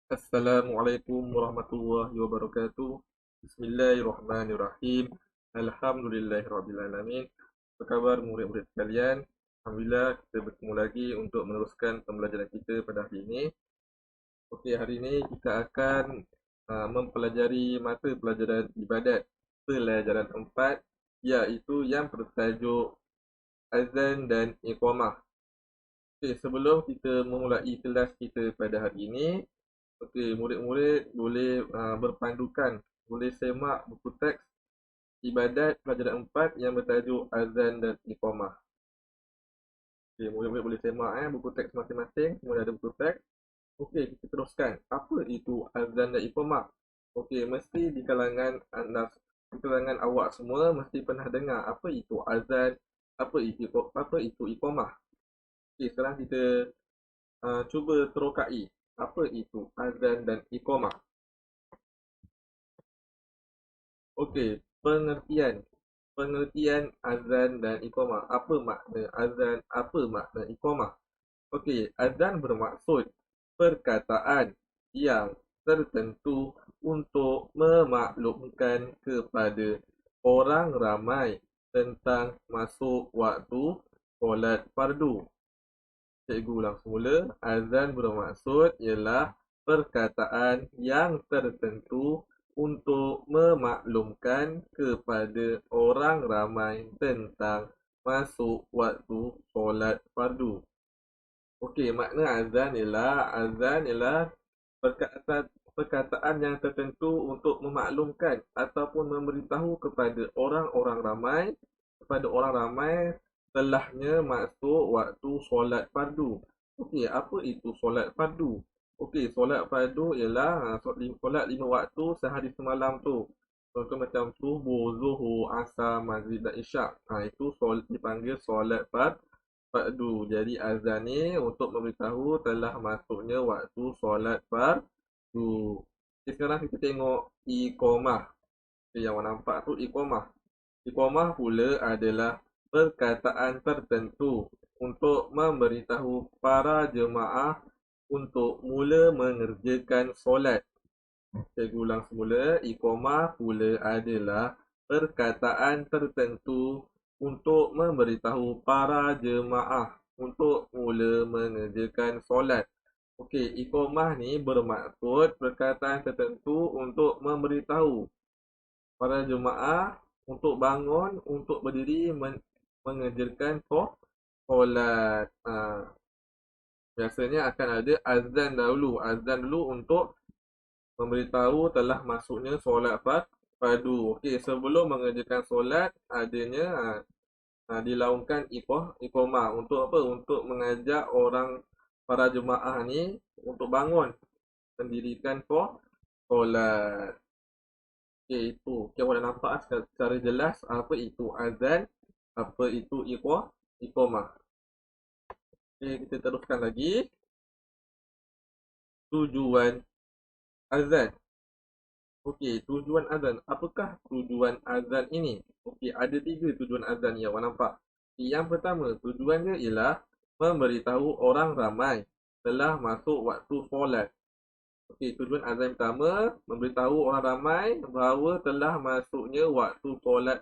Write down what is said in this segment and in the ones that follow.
Assalamualaikum warahmatullahi wabarakatuh. Bismillahirrahmanirrahim. Alhamdulillahirrabbilalamin. Apa khabar murid-murid sekalian? Alhamdulillah kita bertemu lagi untuk meneruskan pembelajaran kita pada hari ini. Okey, hari ini kita akan mempelajari mata pelajaran ibadat pelajaran 4, iaitu yang bertajuk azan dan iqamah. Okey, sebelum kita memulai kelas kita pada hari ini, okey, murid-murid boleh berpandukan, boleh semak buku teks ibadat pelajaran 4 yang bertajuk azan dan iqamah. Okey, murid-murid boleh semak buku teks masing-masing, semua ada buku teks. Okey, kita teruskan. Apa itu azan dan iqamah? Okey, mesti di kalangan anda, di kalangan awak semua mesti pernah dengar apa itu azan, apa itu iqamah. Okey, sekarang kita cuba terokai apa itu azan dan iqamah. Okey, pengertian azan dan iqamah. Apa makna azan? Apa makna iqamah? Okey, azan bermaksud perkataan yang tertentu untuk memaklumkan kepada orang ramai tentang masuk waktu solat fardu. Cikgu ulang semula. Azan bermaksud ialah perkataan yang tertentu untuk memaklumkan kepada orang ramai tentang masuk waktu solat fardu. Okey, makna azan ialah perkataan yang tertentu untuk memaklumkan ataupun memberitahu kepada orang ramai telahnya masuk waktu solat fardu. Okey, apa itu solat fardu? Okey, solat fardu ialah solat 5 waktu sehari semalam tu. Contoh macam subuh, zuhur, asar, maghrib dan isyak. Itu dipanggil solat fardu. Jadi azan ni untuk memberitahu telah masuknya waktu solat fardu. Okay, sekarang kita tengok iqamah. Okay, yang awak nampak tu iqamah. Iqamah pula adalah perkataan tertentu untuk memberitahu para jemaah untuk mula mengerjakan solat. Saya ulang semula. Iqamah pula adalah perkataan tertentu untuk memberitahu para jemaah untuk mula mengerjakan solat. Okey, iqamah ni bermaksud perkataan tertentu untuk memberitahu para jemaah untuk bangun, untuk berdiri mengerjakan solat. Biasanya akan ada azan dahulu. Azan dulu untuk memberitahu telah masuknya solat fardu. Okey, sebelum mengerjakan solat adanya dilaungkan iqamah untuk apa? Untuk mengajak orang para jemaah ni untuk bangun mendirikan solat. Okey, itu. Okey, awak dah nampak secara jelas apa itu azan, apa itu iqamah. Okey, kita teruskan lagi. Tujuan azan. Okey, tujuan azan. Apakah tujuan azan ini? Okey, ada 3 tujuan azan yang awak nampak. Yang pertama, tujuannya ialah memberitahu orang ramai telah masuk waktu solat. Okey, tujuan azan pertama memberitahu orang ramai bahawa telah masuknya waktu solat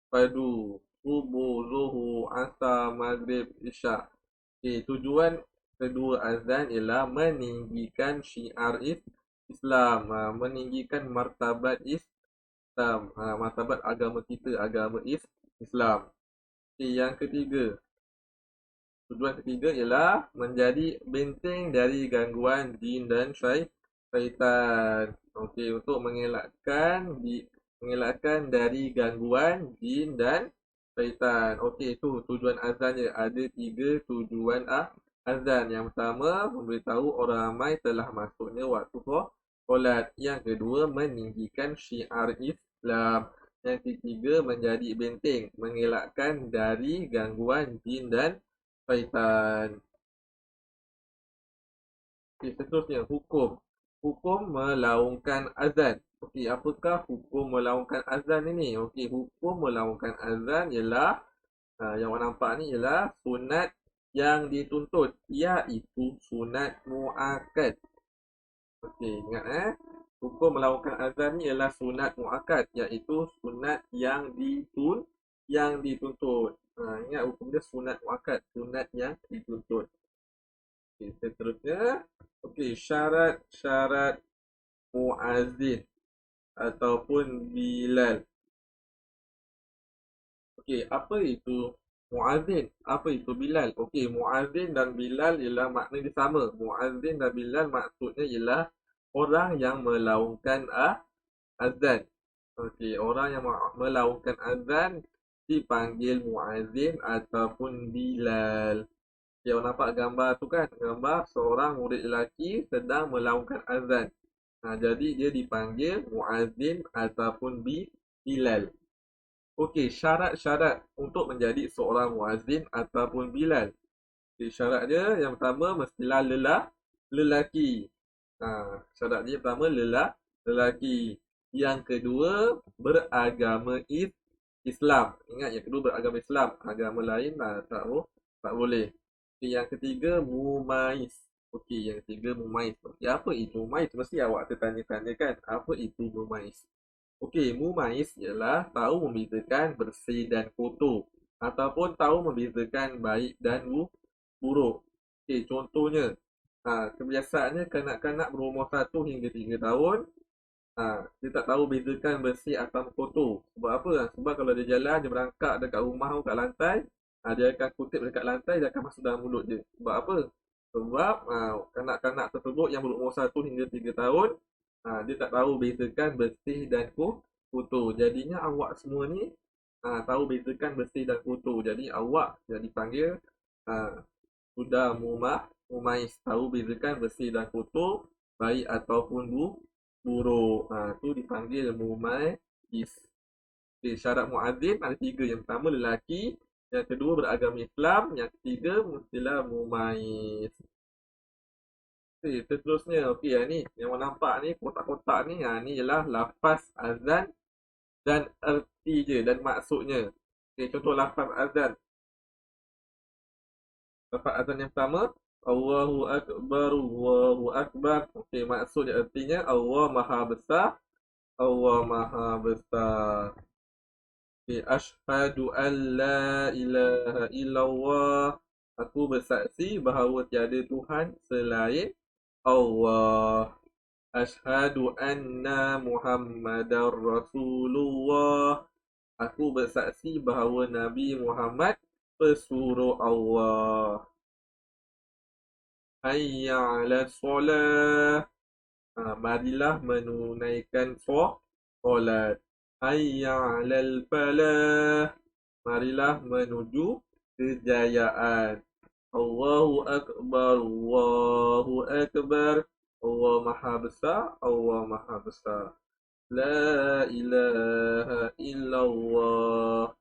fardu. Subuh, zuhur, asar, maghrib, isyak. Okey, tujuan kedua azan ialah meninggikan syiar Islam, meninggikan martabat Islam, martabat agama kita, agama Islam. Okey, yang ketiga, tujuan ketiga ialah menjadi benteng dari gangguan jin dan syaitan. Okey, untuk mengelakkan dari gangguan jin dan syaitan. Okey, itu tujuan azannya. Ada 3 tujuan azan. Yang pertama, memberitahu orang ramai telah masuknya waktu solat. Yang kedua, meninggikan syiar Islam. Yang ketiga, menjadi benteng, mengelakkan dari gangguan jin dan syaitan. Okey, seterusnya hukum. Hukum melaungkan azan. Okey, apakah hukum melaungkan azan ini? Okey, hukum melaungkan azan ialah yang awak nampak ni ialah sunat yang dituntut, iaitu sunat muakkad. Okey, ingat hukum melakukan azan ni ialah sunat muakkad, iaitu sunat yang dituntut. Ingat hukum dia sunat muakkad, sunat yang dituntut. Okey, seterusnya. Okey, syarat-syarat muazzin ataupun bilal. Okey, apa itu muazzin? Apa itu bilal? Okey, muazzin dan bilal ialah makna dia sama. Muazzin dan bilal maksudnya ialah orang yang melaungkan azan. Okey, orang yang melaungkan azan dipanggil muazzin ataupun bilal. Okay, awak nampak gambar tu kan? Gambar seorang murid lelaki sedang melaungkan azan. Jadi dia dipanggil muazzin ataupun bilal. Okey, syarat-syarat untuk menjadi seorang muazzin ataupun bilal. Okey, syarat dia yang pertama mestilah lelaki. Syarat dia pertama lelaki. Yang kedua beragama Islam. Ingat yang kedua beragama Islam. Agama lain tak boleh. Okey, yang ketiga mumaiz. Okey, yang ketiga mumaiz. Okey, apa itu mumaiz? Mesti awak tertanya-tanya kan, apa itu mumaiz? Okey, mumaiz ialah tahu membezakan bersih dan kotor ataupun tahu membezakan baik dan buruk. Okey, contohnya, kebiasaannya kanak-kanak berumur 1 hingga 3 tahun, dia tak tahu bezakan bersih atau kotor. Sebab apa? Sebab kalau dia jalan, dia berangkat dekat rumah kat lantai, dia akan kutip dekat lantai, dia akan masuk dalam mulut dia. Sebab apa? Sebab kanak-kanak tersebut yang berumur 1 hingga 3 tahun, dia tak tahu bezakan bersih dan kotor. Jadinya awak semua ni tahu bezakan bersih dan kotor. Jadi awak yang dipanggil sudah mumaiz, tahu bezakan bersih dan kotor, baik ataupun buruk. Tu dipanggil mumaiz. Okay, syarat muazzin ada 3. Yang pertama lelaki, yang kedua beragama Islam, yang ketiga mestilah mumaiz. Okay, seterusnya. Okey, ni yang awak nampak ni kotak-kotak ni, ni ialah lafaz azan dan erti je dan maksudnya. Okey, contoh lafaz azan. Lafaz azan yang pertama, Allahu Akbar, Allahu Akbar. Okey, maksud dia artinya Allah Maha Besar, Allah Maha Besar. Okay, asyhadu an la ilaha illallah. Aku bersaksi bahawa tiada Tuhan selain Allah. Asyhadu anna Muhammadar Rasulullah. Aku bersaksi bahawa Nabi Muhammad pesuruh Allah. Hayya 'alas solah. Marilah menunaikan solat. Hayya 'alal falah. Marilah menuju kejayaan. Allahu Akbar, Allahu Akbar. Allah Maha Besar, Allah Maha Besar. La ilaha illallah.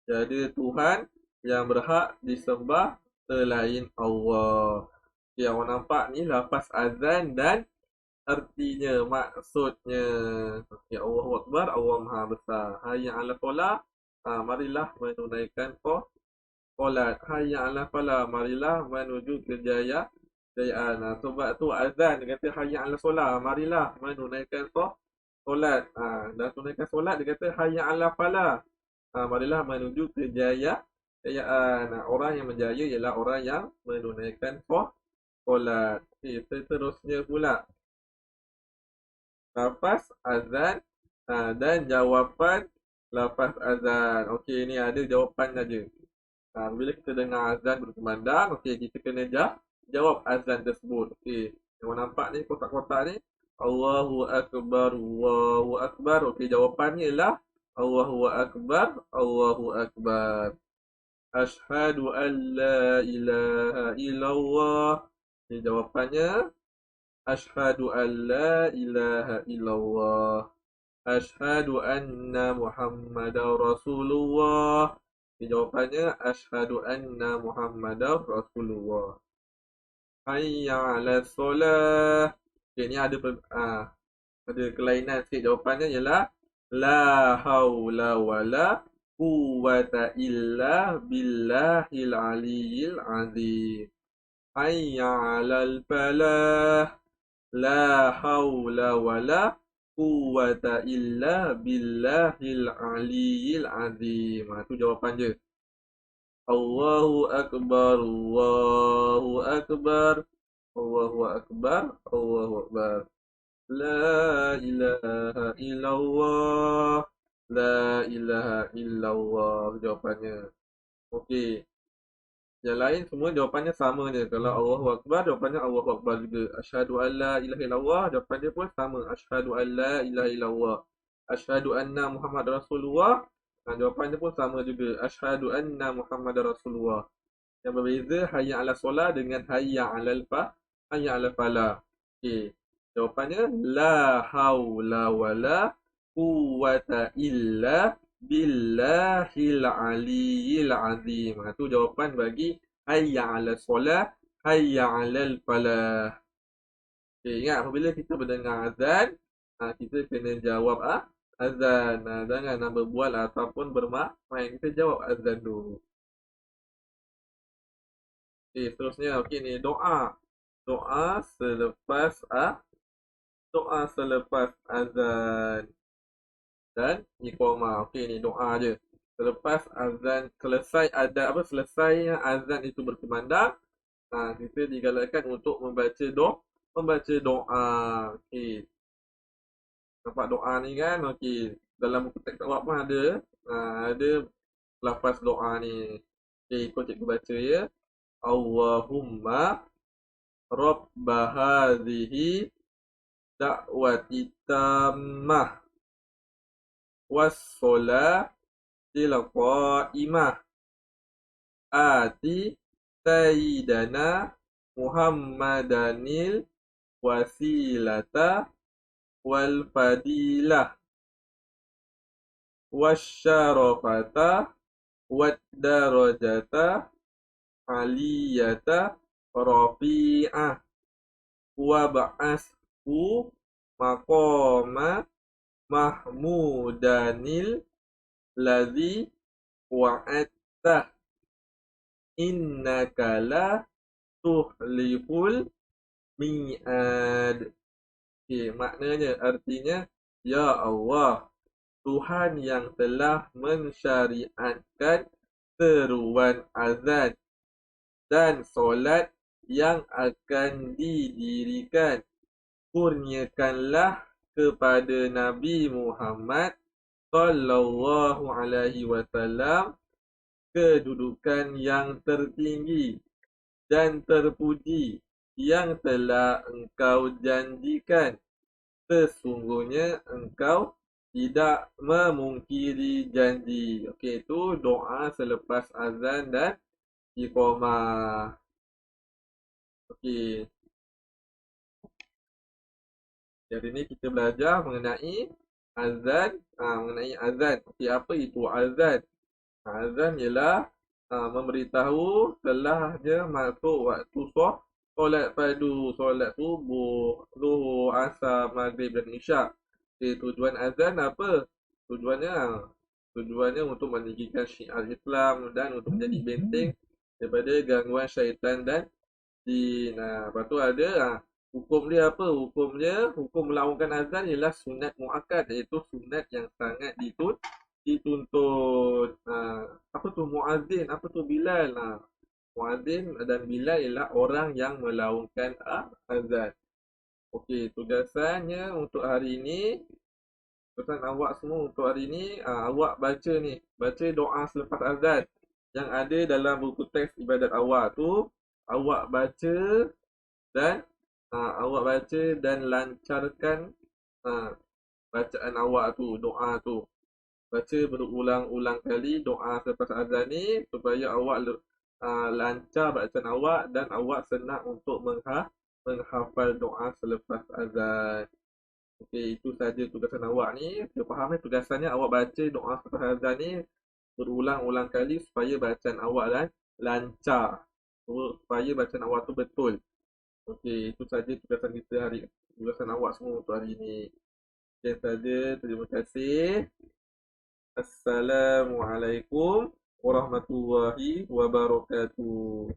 Tiada Tuhan yang berhak disembah selain Allah. Yang awak nampak ni lafaz azan dan artinya, maksudnya. Ya Allahu Akbar, Allah Maha Besar. Hayya 'ala solah, marilah menunaikan solat. Hayya 'ala falah, marilah menuju kejayaan. Sebab tu azan dia kata hayya 'ala solah, marilah menunaikan solat. Dan tunaikan solat dia kata hayya 'ala falah, marilah menuju kejayaan. Orang yang menjaya ialah orang yang menunaikan solat. Okay, seterusnya pula lafaz azan dan jawapan lafaz azan. Okey, ni ada jawapan saja. Bila kita dengar azan berkumandang, okey, kita kena jawab azan tersebut. Okey, yang nampak ni kotak-kotak ni, Allahu Akbar, Allahu Akbar. Okey, jawapannya ialah Allahu Akbar, Allahu Akbar. Asyhadu an la ilaha illallah. Okey, jawapannya Asyhadu an la ilaha illallah. Asyhadu anna Muhammadar Rasulullah. Jawapannya asyhadu anna Muhammadar Rasulullah. Hayya 'alas solah. Okey, ni ada kelainan sikit. Jawapannya ialah la haula wala quwwata illa billahil aliyyil azim. Hayya 'alal falah. La haula wala quwwata illa billahil aliyil azim. Itu jawapan dia. Allahu akbar, Allahu akbar, Allahu akbar, Allahu akbar. La ilaha illallah, la ilaha illallah. Jawapannya. Okey. Yang lain semua jawapannya sama je. Kalau Allahu Akbar, jawapannya Allahu Akbar juga. Asyhadu an la ilaha illallah, jawapan dia pun sama. Asyhadu an la ilaha illallah. Asyhadu anna Muhammad Rasulullah, jawapan dia pun sama juga. Asyhadu anna Muhammad Rasulullah. Yang berbeza hayya ala solah dengan hayya ala hayya ala falah. Okey. Jawapannya la haula wala quwwata illa billahil aliyil azim. Itu jawapan bagi hayya ala solah, hayya ala falah. Okay, ingat apabila kita mendengar azan, kita kena jawab azan. Jangan nak berbual ataupun bermain. Kita jawab azan dulu. Okay, seterusnya. Okay, ni doa. Doa selepas azan dan iqamah. Okey, ni doa je. Selepas azan selesai selesai azan itu berkumandang, kita digalakkan untuk membaca doa. Okey. Nampak doa ni kan? Okey. Dalam buku teks awak pun ada lafaz doa ni. Okey, ikut cikgu baca ya. Allahumma rabba hadhihi da'wati tammah wassolatil qa'imah ati sayyidana Muhammadanil wasilata wal fadilah wasyarafata wad darajata aliyata rafi'ah wa ba'ashu maqama mahmudanil ladzi wa'atta innaka la tuhliful mi'ad. Okay, maknanya artinya, ya Allah, Tuhan yang telah mensyariatkan seruan azan dan solat yang akan didirikan, kurniakanlah kepada Nabi Muhammad sallallahu alaihi wasallam kedudukan yang tertinggi dan terpuji yang telah engkau janjikan. Sesungguhnya engkau tidak memungkiri janji. Okey, itu doa selepas azan dan iqamah. Okey. Jadi ni kita belajar mengenai azan, Okey, apa itu azan? Azan ialah memberitahu telah dia masuk waktu solat fardu, solat subuh, zuhur, asar, maghrib dan isyak. Okey, tujuan azan apa? Tujuannya untuk meninggikan syiar Islam dan untuk menjadi benteng daripada gangguan syaitan dan jin. Lepas tu ada hukum dia apa? Hukum melakukan azan ialah sunat muakkad, iaitu sunat yang sangat dituntut. Apa tu muazzin? Apa tu Bilal? Muazzin dan Bilal ialah orang yang melakukan azan. Okey, tugasannya untuk hari ini, tugasan awak semua untuk hari ini, awak baca doa selepas azan yang ada dalam buku teks ibadat awak tu. Awak baca dan lancarkan bacaan awak tu, doa tu. Baca berulang-ulang kali doa selepas azan ni supaya awak lancar bacaan awak dan awak senang untuk menghafal doa selepas azan. Okey, itu saja tugasan awak ni. Kita faham tugasannya awak baca doa selepas azan ni berulang-ulang kali supaya bacaan awak lancar. Supaya bacaan awak tu betul. Okey, itu saja tugasan awak semua untuk hari ini. Sekian saja, terima kasih. Assalamualaikum warahmatullahi wabarakatuh.